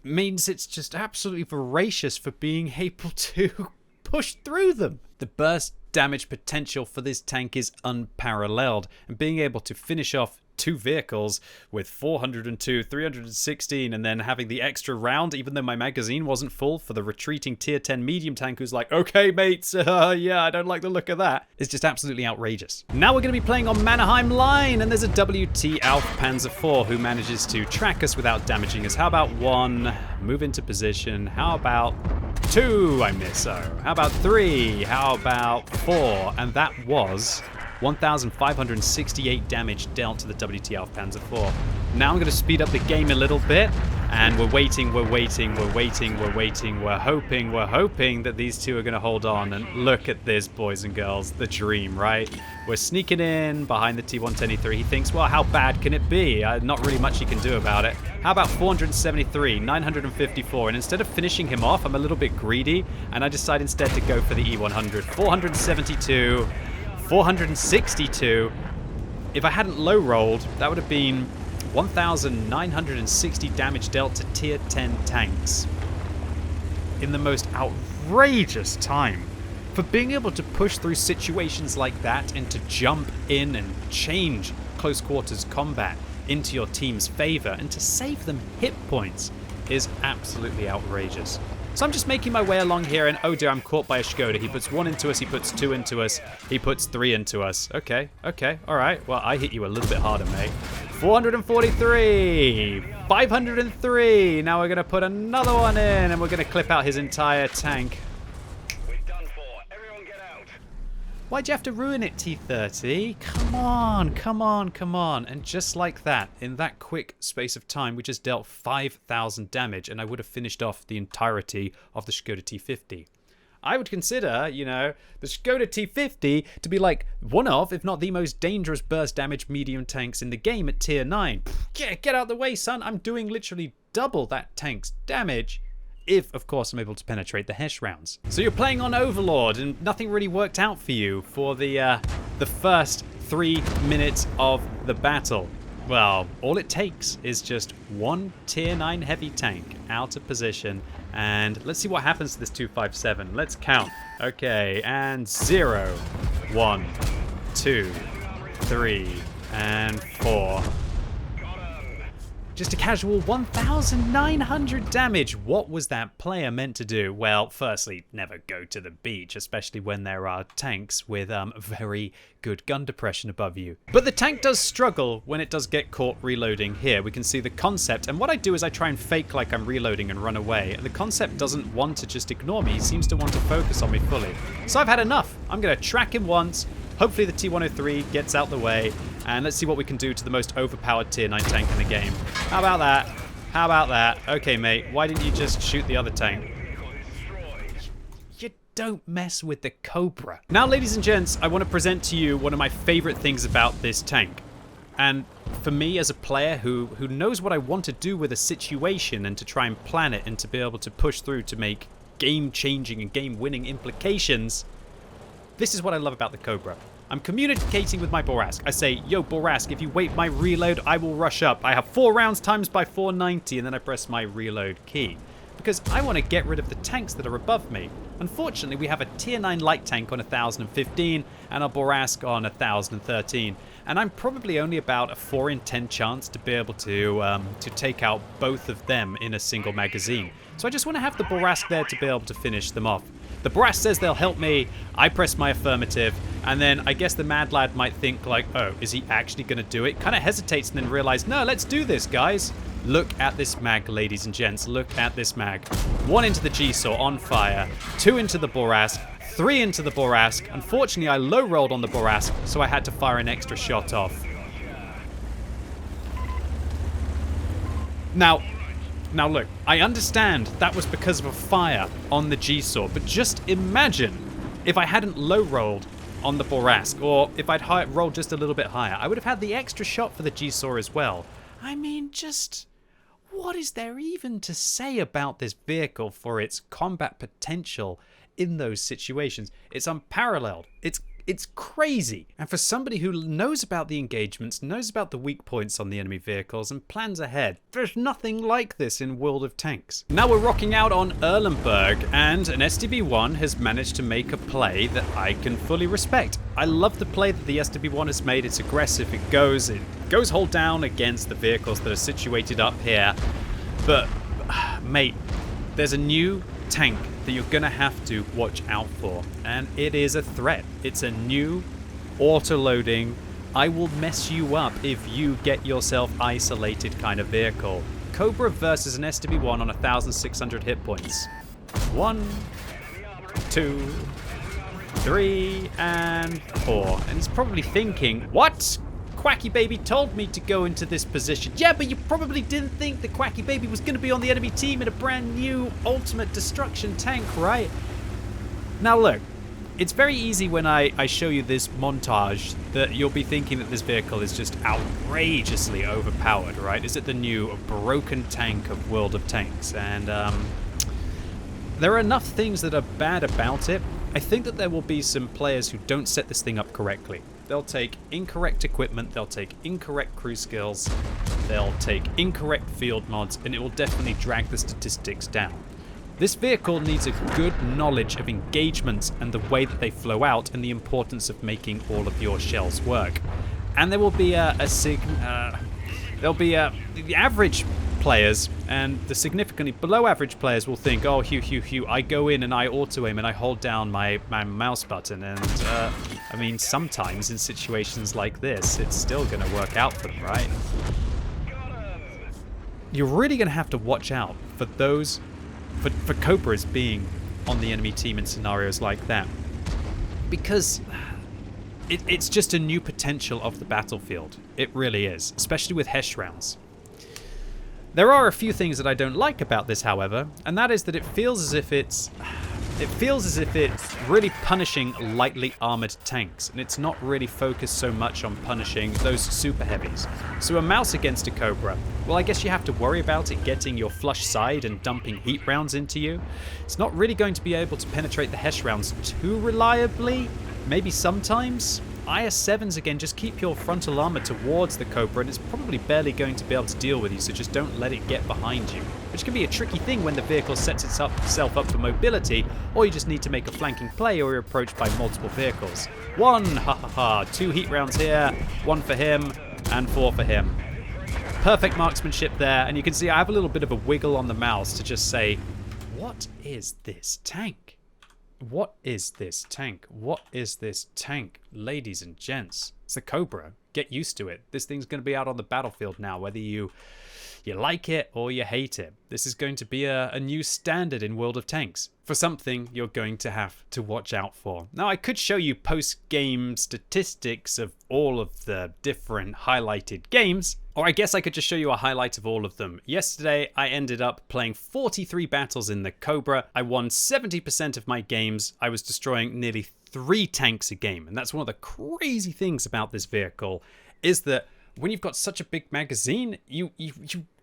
means it's just absolutely voracious for being able to push through them. The burst damage potential for this tank is unparalleled, and being able to finish off 2 vehicles with 402, 316, and then having the extra round, even though my magazine wasn't full, for the retreating tier 10 medium tank who's like, okay mates, yeah, I don't like the look of that, is just absolutely outrageous. Now we're going to be playing on Mannerheim Line, and there's a WT Alpha Panzer IV who manages to track us without damaging us. How about 1? Move into position. How about 2? I miss. Oh, how about 3? How about 4? And that was 1,568 damage dealt to the WT Alpha Panzer IV. Now I'm going to speed up the game a little bit, and we're waiting, we're hoping that these two are going to hold on. And look at this, boys and girls, the dream, right? We're sneaking in behind the T110E3. He thinks, well, how bad can it be? Not really much he can do about it. How about 473, 954? And instead of finishing him off, I'm a little bit greedy, and I decide instead to go for the E100. 472. 462. If I hadn't low rolled, that would have been 1,960 damage dealt to tier 10 tanks in the most outrageous time. For being able to push through situations like that and to jump in and change close quarters combat into your team's favor and to save them hit points is absolutely outrageous. So I'm just making my way along here, and oh dear, I'm caught by a Skoda. He puts 1 into us, he puts 2 into us, he puts 3 into us. Okay, alright. Well, I hit you a little bit harder, mate. 443, 503. Now we're going to put another one in, and we're going to clip out his entire tank. Why'd you have to ruin it, T30? Come on. And just like that, in that quick space of time, we just dealt 5,000 damage, and I would have finished off the entirety of the Skoda T50. I would consider, you know, the Skoda T50 to be like one of, if not the most dangerous burst damage medium tanks in the game at tier 9. Yeah, get out of the way, son. I'm doing literally double that tank's damage. If, of course, I'm able to penetrate the Hesh rounds. So you're playing on Overlord, and nothing really worked out for you for the first 3 minutes of the battle. Well, all it takes is just 1 tier 9 heavy tank out of position, and let's see what happens to this 257. Let's count. Okay, and 0, 1, 2, 3, and 4. Just a casual 1,900 damage. What was that player meant to do? Well, firstly, never go to the beach, especially when there are tanks with very good gun depression above you. But the tank does struggle when it does get caught reloading here. We can see the concept, and what I do is I try and fake like I'm reloading and run away. And the concept doesn't want to just ignore me. He seems to want to focus on me fully. So I've had enough. I'm going to track him once. Hopefully the T103 gets out the way, and let's see what we can do to the most overpowered tier 9 tank in the game. How about that? How about that? Okay, mate, why didn't you just shoot the other tank? You don't mess with the Cobra. Now, ladies and gents, I want to present to you one of my favorite things about this tank. And for me, as a player who knows what I want to do with a situation and to try and plan it and to be able to push through to make game-changing and game-winning implications, this is what I love about the Cobra. I'm communicating with my Borask. I say, yo, Borask, if you wait my reload, I will rush up. I have 4 rounds times by 490, and then I press my reload key. because I want to get rid of the tanks that are above me. Unfortunately, we have a tier 9 light tank on 1015 and a Borask on 1013, and I'm probably only about a 4 in 10 chance to be able to take out both of them in a single magazine. So I just want to have the Borask there to be able to finish them off. The Borask says they'll help me, I press my affirmative, and then I guess the mad lad might think like, oh, is he actually going to do it? Kind of hesitates and then realize, no, let's do this, guys. Look at this mag, ladies and gents. Look at this mag. 1 into the G-Saw on fire, 2 into the Borask, 3 into the Borask. Unfortunately, I low-rolled on the Borask, so I had to fire an extra shot off. Now look, I understand that was because of a fire on the G-Saw, but just imagine if I hadn't low-rolled on the Borask, or if I'd rolled just a little bit higher, I would have had the extra shot for the G-Saw as well. I mean, just what is there even to say about this vehicle for its combat potential in those situations? It's unparalleled. It's crazy. And for somebody who knows about the engagements, knows about the weak points on the enemy vehicles, and plans ahead, there's nothing like this in World of Tanks. Now we're rocking out on Erlenberg, and an SDB-1 has managed to make a play that I can fully respect. I love the play that the SDB-1 has made. It's aggressive, it goes hold down against the vehicles that are situated up here. But, mate, there's a new tank that you're gonna have to watch out for, and it is a threat. It's a new auto-loading, I will mess you up if you get yourself isolated kind of vehicle. Cobra versus an SDB-1 on 1600 hit points. 1, 2, 3, and 4. And he's probably thinking, what? QuickyBaby told me to go into this position. Yeah, but you probably didn't think that QuickyBaby was going to be on the enemy team in a brand new ultimate destruction tank, right? Now look, it's very easy when I show you this montage that you'll be thinking that this vehicle is just outrageously overpowered, right? Is it the new broken tank of World of Tanks? And there are enough things that are bad about it. I think that there will be some players who don't set this thing up correctly. They'll take incorrect equipment, they'll take incorrect crew skills, they'll take incorrect field mods, and it will definitely drag the statistics down. This vehicle needs a good knowledge of engagements and the way that they flow out, and the importance of making all of your shells work. And there will be the average players and the significantly below average players will think, oh, Hugh, I go in and I auto aim and I hold down my mouse button, and I mean, sometimes in situations like this, it's still going to work out for them, right? You're really going to have to watch out for those, for Cobras being on the enemy team in scenarios like that, because it's just a new potential of the battlefield. It really is, especially with Hesh rounds. There are a few things that I don't like about this, however, and that is that it feels as if it's really punishing lightly armored tanks, and it's not really focused so much on punishing those super heavies. So a mouse against a Cobra, well, I guess you have to worry about it getting your flush side and dumping heat rounds into you. It's not really going to be able to penetrate the Hesh rounds too reliably, maybe sometimes. IS-7s, again, just keep your frontal armor towards the Cobra, and it's probably barely going to be able to deal with you, so just don't let it get behind you. Which can be a tricky thing when the vehicle sets itself up for mobility, or you just need to make a flanking play, or you're approached by multiple vehicles. 1, ha ha ha, 2 heat rounds here, 1 for him, and 4 for him. Perfect marksmanship there, and you can see I have a little bit of a wiggle on the mouse to just say, what is this tank? What is this tank? What is this tank? Ladies and gents, it's the Cobra. Get used to it. This thing's going to be out on the battlefield now, whether you like it or you hate it. This is going to be a new standard in World of Tanks. For something you're going to have to watch out for. Now, I could show you post-game statistics of all of the different highlighted games, or I guess I could just show you a highlight of all of them. Yesterday, I ended up playing 43 battles in the Cobra. I won 70% of my games. I was destroying nearly 3 tanks a game. And that's one of the crazy things about this vehicle, is that when you've got such a big magazine, you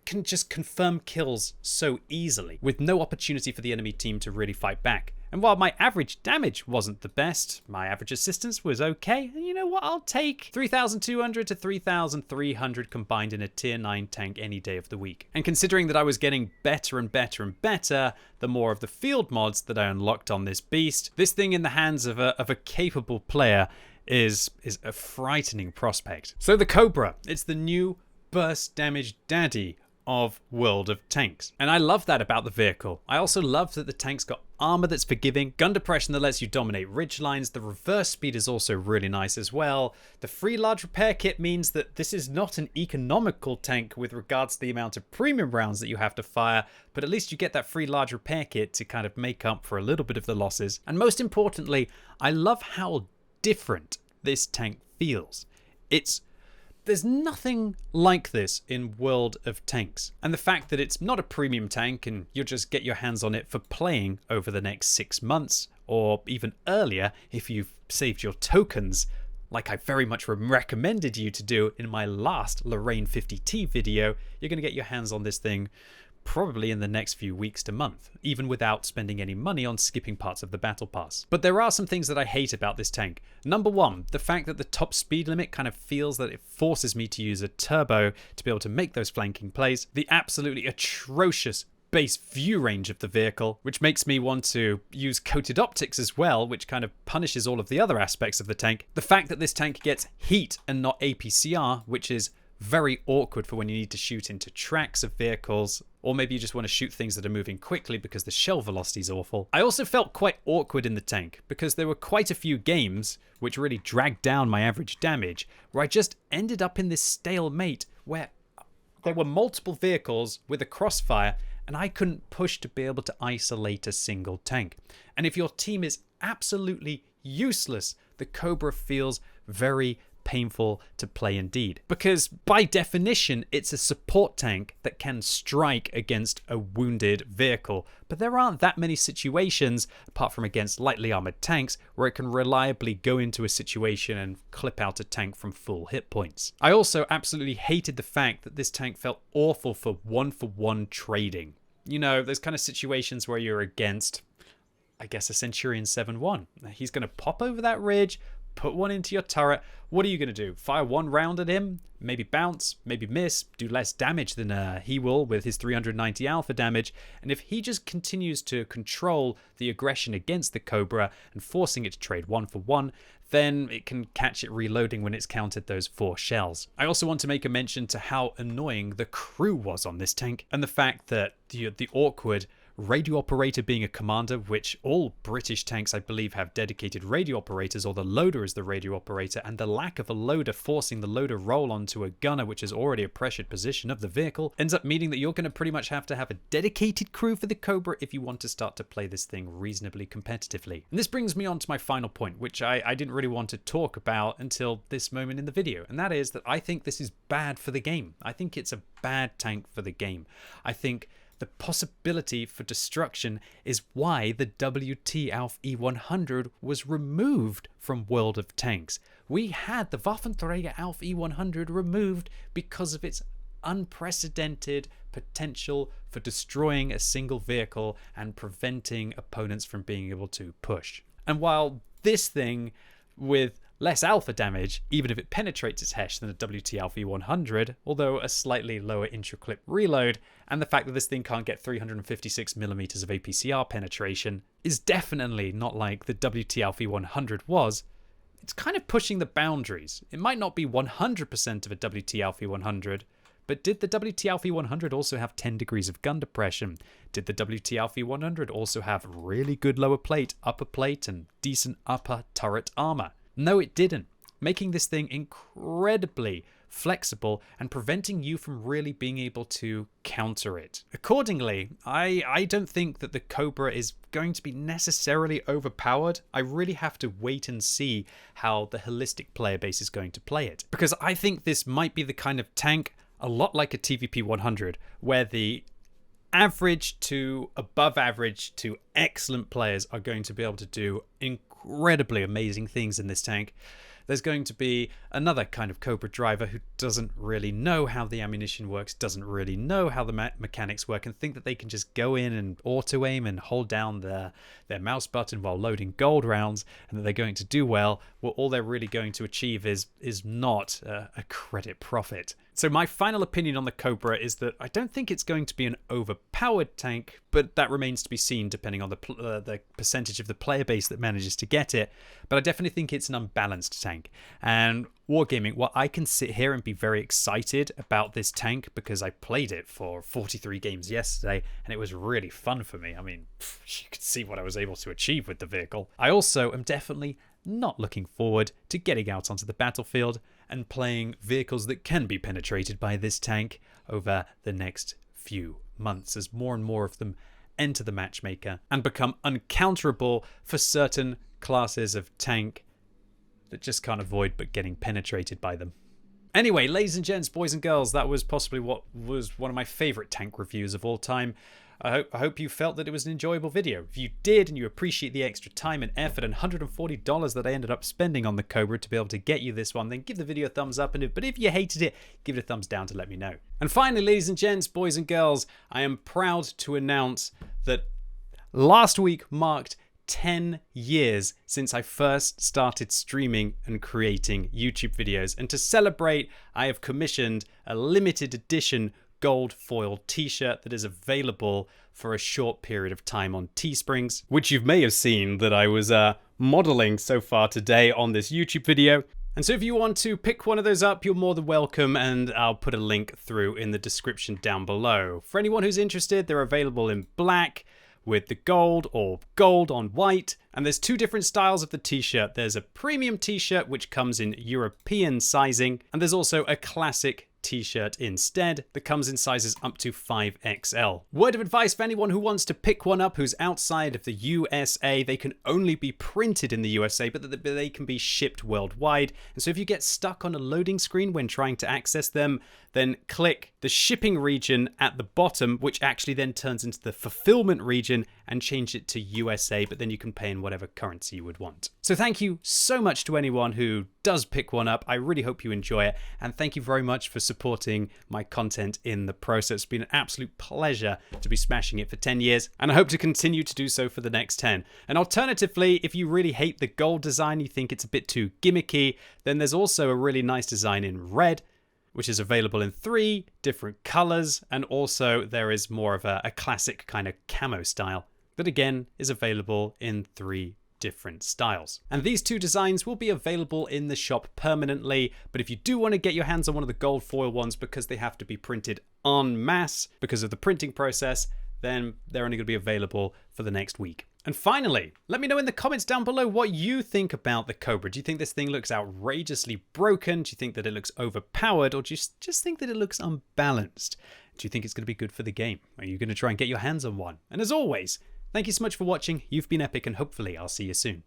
can just confirm kills so easily with no opportunity for the enemy team to really fight back. And while my average damage wasn't the best, my average assistance was okay. And you know what? I'll take 3,200 to 3,300 combined in a tier 9 tank any day of the week. And considering that I was getting better and better and better, the more of the field mods that I unlocked on this beast, this thing in the hands of a capable player is a frightening prospect. So the Cobra, it's the new burst damage daddy of World of Tanks. And I love that about the vehicle. I also love that the tank's got armor that's forgiving, gun depression that lets you dominate ridge lines, the reverse speed is also really nice as well. The free large repair kit means that this is not an economical tank with regards to the amount of premium rounds that you have to fire, but at least you get that free large repair kit to kind of make up for a little bit of the losses. And most importantly, I love how different this tank feels. There's nothing like this in World of Tanks. And the fact that it's not a premium tank and you'll just get your hands on it for playing over the next 6 months, or even earlier if you've saved your tokens, like I very much recommended you to do in my last Lorraine 50T video, you're going to get your hands on this thing probably in the next few weeks to month, even without spending any money on skipping parts of the battle pass. But there are some things that I hate about this tank. Number one, the fact that the top speed limit kind of feels that it forces me to use a turbo to be able to make those flanking plays. The absolutely atrocious base view range of the vehicle, which makes me want to use coated optics as well, which kind of punishes all of the other aspects of the tank. The fact that this tank gets heat and not APCR, which is very awkward for when you need to shoot into tracks of vehicles, or maybe you just want to shoot things that are moving quickly because the shell velocity is awful. I also felt quite awkward in the tank because there were quite a few games which really dragged down my average damage, where I just ended up in this stalemate where there were multiple vehicles with a crossfire and I couldn't push to be able to isolate a single tank. And if your team is absolutely useless, the Cobra feels very painful to play indeed, because by definition it's a support tank that can strike against a wounded vehicle, but there aren't that many situations apart from against lightly armored tanks where it can reliably go into a situation and clip out a tank from full hit points. I also absolutely hated the fact that this tank felt awful for one-for-one trading. You know, there's kind of situations where you're against, I guess, a Centurion 7-1. He's going to pop over that ridge, put one into your turret. What are you going to do? Fire one round at him? Maybe bounce, maybe miss, do less damage than he will with his 390 alpha damage. And if he just continues to control the aggression against the Cobra and forcing it to trade one for one, then it can catch it reloading when it's countered those 4 shells. I also want to make a mention to how annoying the crew was on this tank, and the fact that the awkward radio operator being a commander, which all British tanks I believe have dedicated radio operators, or the loader is the radio operator, and the lack of a loader forcing the loader roll onto a gunner, which is already a pressured position of the vehicle, ends up meaning that you're going to pretty much have to have a dedicated crew for the Cobra if you want to start to play this thing reasonably competitively. And this brings me on to my final point, which I didn't really want to talk about until this moment in the video, and that is that I think this is bad for the game. I think it's a bad tank for the game. I think the possibility for destruction is why the WT Alf E100 was removed from World of Tanks. We had the Waffenträger Alf E100 removed because of its unprecedented potential for destroying a single vehicle and preventing opponents from being able to push. And while this thing with less alpha damage, even if it penetrates its hesh than a WT Alpha E100, although a slightly lower intra-clip reload, and the fact that this thing can't get 356mm of APCR penetration is definitely not like the WT Alpha E100 was. It's kind of pushing the boundaries. It might not be 100% of a WT Alpha E100, but did the WT Alpha E100 also have 10 degrees of gun depression? Did the WT Alpha E100 also have really good lower plate, upper plate, and decent upper turret armor? No, it didn't, making this thing incredibly flexible and preventing you from really being able to counter it. Accordingly, I don't think that the Cobra is going to be necessarily overpowered. I really have to wait and see how the holistic player base is going to play it, because I think this might be the kind of tank, a lot like a TVP 100, where the average to above average to excellent players are going to be able to do incredibly amazing things in this tank. There's going to be another kind of Cobra driver who doesn't really know how the ammunition works, doesn't really know how the mechanics work, and think that they can just go in and auto-aim and hold down their mouse button while loading gold rounds, and that they're going to do well. Well, all they're really going to achieve is not a credit profit. So my final opinion on the Cobra is that I don't think it's going to be an overpowered tank, but that remains to be seen depending on the percentage of the player base that manages to get it. But I definitely think it's an unbalanced tank. And Wargaming, well, I can sit here and be very excited about this tank because I played it for 43 games yesterday and it was really fun for me. I mean, you could see what I was able to achieve with the vehicle. I also am definitely not looking forward to getting out onto the battlefield and playing vehicles that can be penetrated by this tank over the next few months as more and more of them enter the matchmaker and become uncounterable for certain classes of tank that just can't avoid but getting penetrated by them. Anyway, ladies and gents, boys and girls, that was possibly what was one of my favorite tank reviews of all time. I hope you felt that it was an enjoyable video. If you did and you appreciate the extra time and effort and $140 that I ended up spending on the Cobra to be able to get you this one, then give the video a thumbs up. But if you hated it, give it a thumbs down to let me know. And finally, ladies and gents, boys and girls, I am proud to announce that last week marked 10 years since I first started streaming and creating YouTube videos. And to celebrate, I have commissioned a limited edition gold foil t-shirt that is available for a short period of time on Teesprings, which you may have seen that I was modeling so far today on this YouTube video. And so if you want to pick one of those up, you're more than welcome, and I'll put a link through in the description down below. For anyone who's interested, they're available in black with the gold or gold on white. And there's two different styles of the t-shirt. There's a premium t-shirt which comes in European sizing, and there's also a classic t-shirt instead that comes in sizes up to 5XL. Word of advice for anyone who wants to pick one up who's outside of the USA, they can only be printed in the USA, but they can be shipped worldwide. And so if you get stuck on a loading screen when trying to access them, then click the shipping region at the bottom, which actually then turns into the fulfillment region, and change it to USA, but then you can pay in whatever currency you would want. So thank you so much to anyone who does pick one up. I really hope you enjoy it, and thank you very much for supporting my content in the process. It's been an absolute pleasure to be smashing it for 10 years, and I hope to continue to do so for the next 10. And alternatively, if you really hate the gold design, you think it's a bit too gimmicky, then there's also a really nice design in red, which is available in 3 different colors, and also there is more of a classic kind of camo style that again is available in 3 different styles. And these 2 designs will be available in the shop permanently, but if you do want to get your hands on one of the gold foil ones because they have to be printed en masse because of the printing process, then they're only going to be available for the next week. And finally, let me know in the comments down below what you think about the Cobra. Do you think this thing looks outrageously broken? Do you think that it looks overpowered? Or do you just think that it looks unbalanced? Do you think it's going to be good for the game? Are you going to try and get your hands on one? And as always, thank you so much for watching. You've been epic, and hopefully I'll see you soon.